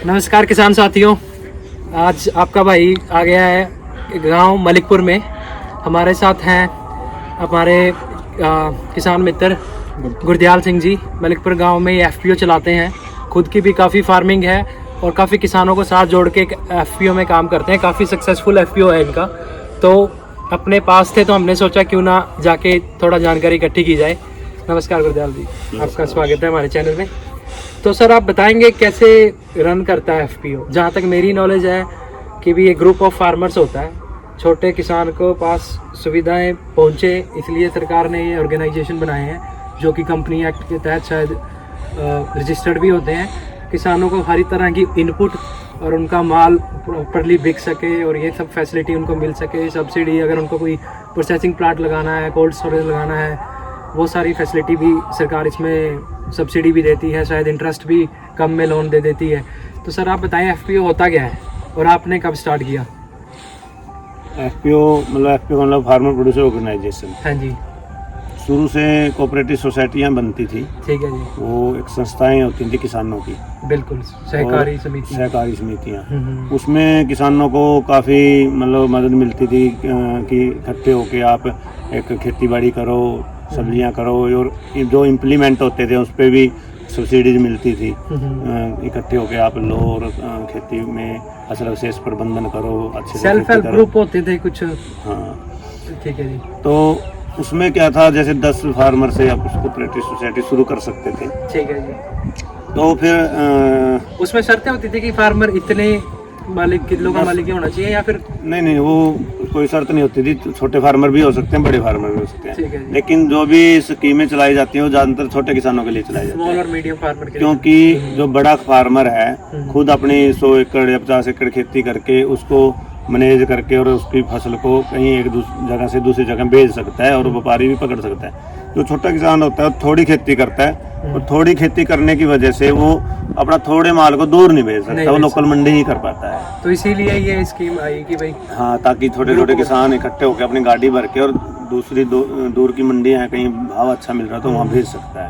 नमस्कार किसान साथियों, आज आपका भाई आ गया है गांव मलिकपुर में। हमारे साथ हैं हमारे किसान मित्र गुरदयाल सिंह जी। मलिकपुर गांव में ये एफपीओ चलाते हैं, खुद की भी काफ़ी फार्मिंग है और काफ़ी किसानों को साथ जोड़ के एक एफपीओ में काम करते हैं। काफ़ी सक्सेसफुल एफपीओ है इनका। तो अपने पास थे तो हमने सोचा क्यों ना जाके थोड़ा जानकारी इकट्ठी की जाए। नमस्कार गुरदयाल जी, आपका स्वागत है हमारे चैनल में। तो सर आप बताएंगे कैसे रन करता है एफपीओ? जहाँ तक मेरी नॉलेज है कि भी ये ग्रुप ऑफ फार्मर्स होता है, छोटे किसान को पास सुविधाएं पहुँचे, इसलिए सरकार ने ये ऑर्गेनाइजेशन बनाए हैं जो कि कंपनी एक्ट के तहत शायद रजिस्टर्ड भी होते हैं। किसानों को हर तरह की इनपुट और उनका माल प्रॉपरली बिक सके और ये सब फैसिलिटी उनको मिल सके। सब्सिडी, अगर उनको कोई प्रोसेसिंग प्लांट लगाना है, कोल्ड स्टोरेज लगाना है, वो सारी फैसिलिटी भी सरकार इसमें सब्सिडी भी देती है, शायद इंटरेस्ट भी कम में लोन दे देती है। तो सर आप बताएं एफपीओ होता क्या है और आपने कब स्टार्ट किया? एफपीओ मतलब फार्मर प्रोड्यूसर ऑर्गेनाइजेशन। हाँ जी। शुरू से कोऑपरेटिव सोसाइटियाँ बनती थी। ठीक है जी। वो एक संस्थाएं होती थी किसानों की, बिल्कुल, सहकारी समिति। सहकारी समितियाँ। उसमें किसानों को काफ़ी मतलब मदद मिलती थी कि इकट्ठे होके आप एक खेती बाड़ी करो, सब्जियां करो, और जो इम्प्लीमेंट होते थे उस पर भी सब्सिडीज मिलती थी। इकट्ठे होके आप लो और खेती में फसल अवशेष प्रबंधन करो, अच्छे से सेल्फ हेल्प ग्रुप होते थे कुछ। हाँ, ठीक है जी। तो उसमें क्या था, जैसे 10 फार्मर से आप कोऑपरेटिव सोसाइटी शुरू कर सकते थे। ठीक है जी। तो फिर उसमें शर्तें होती थी कि फार्मर इतने मालिक किलो का मालिक ही होना चाहिए या फिर? नहीं, वो कोई शर्त नहीं होती थी। छोटे फार्मर भी हो सकते हैं, बड़े फार्मर भी हो सकते हैं, लेकिन जो भी स्कीमें चलाई जाती हैं वो ज़्यादातर छोटे किसानों के लिए चलाई जाती है, स्मॉल और मीडियम फार्मर के लिए। क्योंकि जो बड़ा फार्मर है खुद अपनी 100 एकड़ या 50 एकड़ खेती करके उसको मैनेज करके और उसकी फसल को कहीं एक जगह से दूसरी जगह भेज सकता है और व्यापारी भी पकड़ सकता है। जो छोटा किसान होता है थोड़ी खेती करता है, और थोड़ी खेती करने की वजह से वो अपना थोड़े माल को दूर नहीं भेज सकता, वो लोकल मंडी ही कर पाता है। तो इसीलिए ये स्कीम आई कि भाई हाँ, ताकि छोटे छोटे किसान इकट्ठे होकर अपनी गाड़ी भर के और दूसरी दूर की मंडी है, कहीं भाव अच्छा मिल रहा है तो वहाँ भेज सकता है।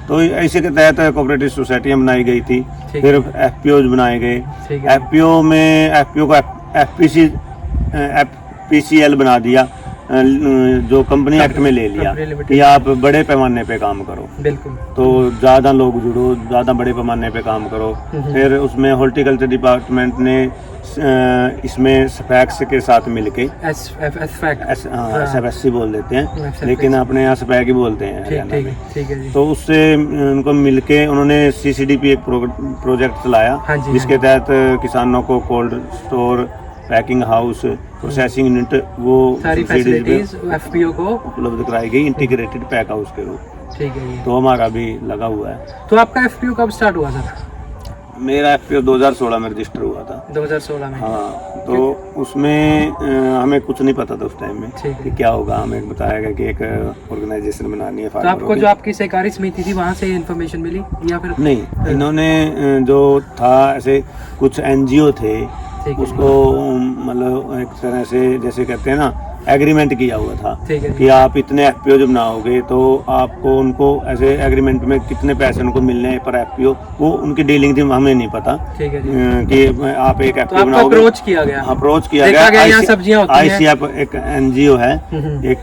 तो इसी के तहत कोऑपरेटिव सोसाइटियाँ बनाई गई थी। फिर एफपीओ बनाए गए। एफपीओ को एफपीसीएल बना दिया, जो कंपनी एक्ट में ले लिया कि आप बड़े पैमाने पे काम करो। बिल्कुल। तो ज़्यादा लोग जुड़ो, ज़्यादा बड़े पैमाने पे काम करो। फिर उसमें हॉर्टिकल्चर डिपार्टमेंट ने इसमें स्पैक्स के साथ मिलके एसएफएससी बोल देते हैं, लेकिन अपने यहाँ स्पैक ही बोलते हैं हरियाणा में। ठीक है जी। तो उससे उनको मिलके उन्होंने सीसीडीपी एक प्रोजेक्ट चलाया, जिसके तहत किसानों को cold store, packing house, processing unit, वो सारी फैसिलिटीज एफपीओ को उपलब्ध कराई गई इंटीग्रेटेड पैक हाउस के रूप। ठीक है। तो हमारा भी लगा हुआ है। तो आपका एफपीओ कब स्टार्ट हुआ सर? मेरा एफपीओ 2016 में रजिस्टर हुआ था। 2016 में? हाँ। तो उसमें हमें कुछ नहीं पता था उस टाइम में कि क्या होगा। हमें बताया गया कि एक ऑर्गेनाइजेशन बनानी है। तो आपको जो आपकी सहकारी समिति थी वहाँ से इन्फॉर्मेशन मिली या फिर? नहीं, इन्होंने जो था ऐसे कुछ एनजीओ थे, उसको मतलब एक तरह से जैसे कहते हैं ना, एग्रीमेंट किया हुआ था कि आप इतने एफपीओ जब बनाओगे तो आपको उनको ऐसे एग्रीमेंट में कितने पैसे उनको मिलने पर एफपीओ, वो उनकी डीलिंग थी, हमें नहीं पता कि आप एक एफपीओ बनाओगे। अप्रोच किया गया। अप्रोच किया गया। आईसीएफ एक एनजीओ है, एक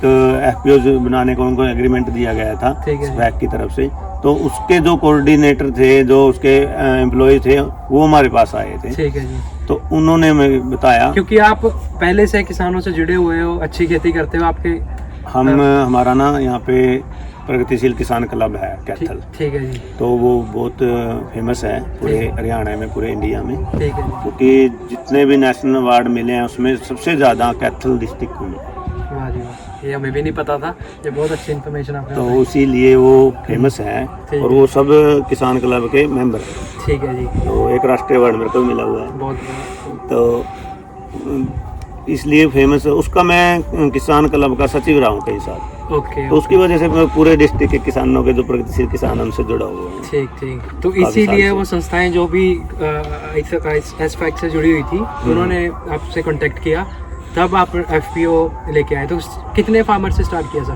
एफपीओ बनाने को उनको एग्रीमेंट दिया गया था स्पैक की तरफ से। तो उसके जो कोऑर्डिनेटर थे, जो उसके एम्प्लॉय थे, वो हमारे पास आए थे। ठीक है जी। तो उन्होंने हमें बताया, क्योंकि आप पहले से किसानों से जुड़े हुए हो, अच्छी खेती करते हो, आपके हमारा ना यहाँ पे प्रगतिशील किसान क्लब है कैथल। ठीक है जी। तो वो बहुत फेमस है पूरे हरियाणा में, पूरे इंडिया में। ठीक है। क्योंकि जितने भी नेशनल अवार्ड मिले हैं उसमें सबसे ज़्यादा कैथल डिस्ट्रिक्ट को मिले। वाह जी वाह, ये हमें भी नहीं पता था, ये बहुत अच्छी इन्फॉर्मेशन आपने। तो इसीलिए वो फेमस है और वो सब किसान क्लब के मेंबर हैं। ठीक है जी। तो एक राष्ट्रीय अवार्ड मेरे को मिला हुआ है। बहुत। तो इसलिए फेमस है उसका। मैं किसान क्लब का सचिव रहा हूँ कई साल। ओके। तो उसकी वजह से मैं पूरे डिस्ट्रिक्ट के किसानों के जो प्रगतिशील किसान उनसे जुड़ा हुआ हूँ। ठीक। तो इसीलिए वो संस्थाएं जो भी एसफैक्ट से जुड़ी हुई थी, उन्होंने आपसे कांटेक्ट किया, तब आप एफपीओ लेके आए। तो कितने फार्मर से स्टार्ट किया सर?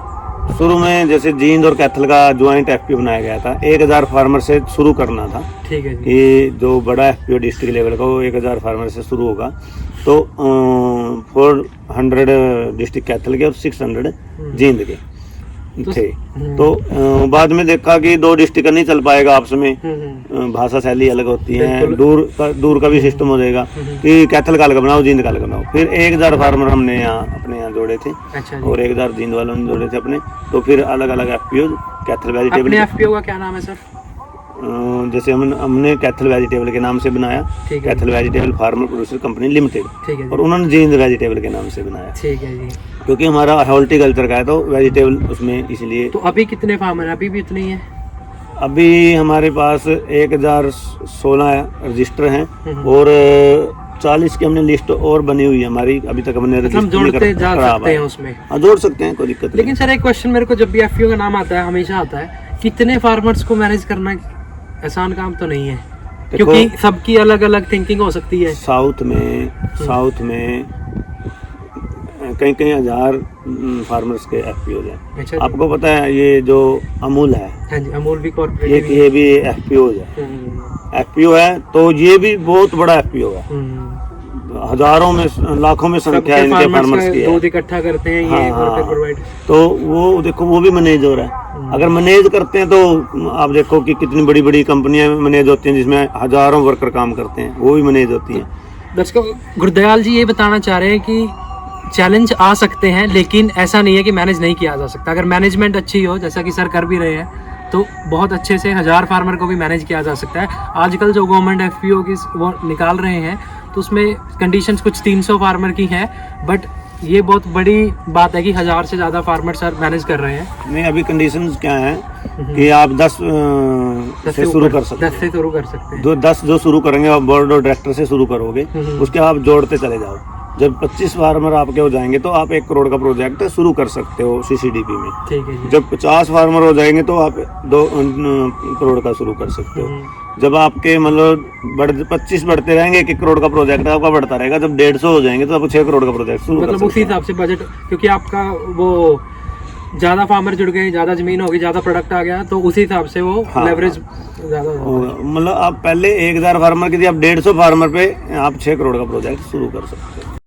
शुरू में जैसे जींद और कैथल का ज्वाइंट एफपीओ बनाया गया था, 1000 फार्मर से शुरू करना था। ठीक है जी। कि जो बड़ा एफपीओ डिस्ट्रिक्ट लेवल का वो 1000 फार्मर से शुरू होगा। तो 400 डिस्ट्रिक्ट कैथल के और 600 जींद के थे। तो बाद में देखा कि 2 डिस्ट्रिक्ट नहीं चल पाएगा आपस में, भाषा शैली अलग होती है, दूर का भी सिस्टम हो जाएगा कि कैथल का अलग बनाओ, जींद का अलग बनाओ। फिर 1000 फार्मर हमने अपने यहाँ जोड़े थे। अच्छा और 1000 जींद वालों ने जोड़े थे अपने। तो फिर अलग अलग एफपीओ कैथल वेजिटेबल। एफपीओ का क्या नाम है सर? जैसे हमने कैथल वेजिटेबल के नाम से बनाया, Kaithal vegetable farmer producer company limited, और उन्होंने जींद वेजिटेबल के नाम से बनाया। ठीक है जी। क्योंकि हमारा हॉर्टिकल्चर का है तो वेजिटेबल उसमें इसलिए। तो अभी कितने फार्मर हैं? अभी भी इतने ही है? अभी हमारे पास 1016 रजिस्टर हैं और 40 की हमने लिस्ट और बनी हुई है हमारी। अभी तक हमने हम जोड़ते जा सकते हैं उसमें? हाँ, जोड़ सकते हैं, कोई दिक्कत नहीं। लेकिन सर एक क्वेश्चन मेरे को जब भी एफपीओ का नाम आता है हमेशा आता है, कितने फार्मर्स को मैनेज करना आसान काम तो नहीं है, क्योंकि सबकी अलग अलग थिंकिंग हो सकती है। साउथ में कई हजार फार्मर्स के एफपीओ हैं। अच्छा, आपको पता है ये जो अमूल है, हाँ जी, अमूल भी कॉर्पोरेट, ये भी एफपीओ है। एफपीओ है तो ये भी बहुत बड़ा एफपीओ है। हजारों में लाखों में संख्या है इनके फार्मर्स की है। दूध इकट्ठा करते हैं ये और प्रोवाइड। तो वो देखो वो भी मैनेज हो रहा है। अगर मैनेज करते हैं तो आप देखो कि कितनी बड़ी बड़ी कंपनियां मैनेज होती हैं जिसमें हजारों वर्कर काम करते हैं, वो भी मैनेज होती हैं। दर्शकों, गुरदयाल जी ये बताना चाह रहे हैं कि चैलेंज आ सकते हैं लेकिन ऐसा नहीं है कि मैनेज नहीं किया जा सकता। अगर मैनेजमेंट अच्छी हो, जैसा कि सर कर भी रहे हैं, तो बहुत अच्छे से 1000 फार्मर को भी मैनेज किया जा सकता है। आजकल जो गवर्नमेंट एफपीओ की वो निकाल रहे हैं तो उसमें कंडीशंस कुछ 300 फार्मर की हैं, बट ये बहुत बड़ी बात है कि 1000 से ज़्यादा फार्मर सर मैनेज कर रहे हैं। नहीं, अभी कंडीशंस क्या है कि आप 10 से शुरू कर सकते हैं। 10 से शुरू कर सकते हैं। 10 जो शुरू करेंगे आप बोर्ड और डायरेक्टर से शुरू करोगे, उसके आप जोड़ते चले जाओ। जब 25 फार्मर आपके हो जाएंगे तो आप 1 करोड़ का प्रोजेक्ट शुरू कर सकते हो सीसीडीपी में। ठीक है जी। जब 50 फार्मर हो जाएंगे तो आप 2 करोड़ का शुरू कर सकते हो। जब आपके मतलब 25 बढ़ते रहेंगे, 1 करोड़ का प्रोजेक्ट आपका बढ़ता रहेगा। जब 150 हो जाएंगे तो आप 6 करोड़ का प्रोजेक्ट शुरू कर सकते हो। उसी हिसाब से बजट, क्योंकि आपका वो ज़्यादा फार्मर जुड़ गए, ज़्यादा जमीन होगी, ज़्यादा प्रोडक्ट आ गया, तो उसी हिसाब से वो लेवरेज ज़्यादा मतलब आप पहले 1000 फार्मर की थी, आप 150 फार्मर पे आप 6 करोड़ का प्रोजेक्ट शुरू कर सकते हो।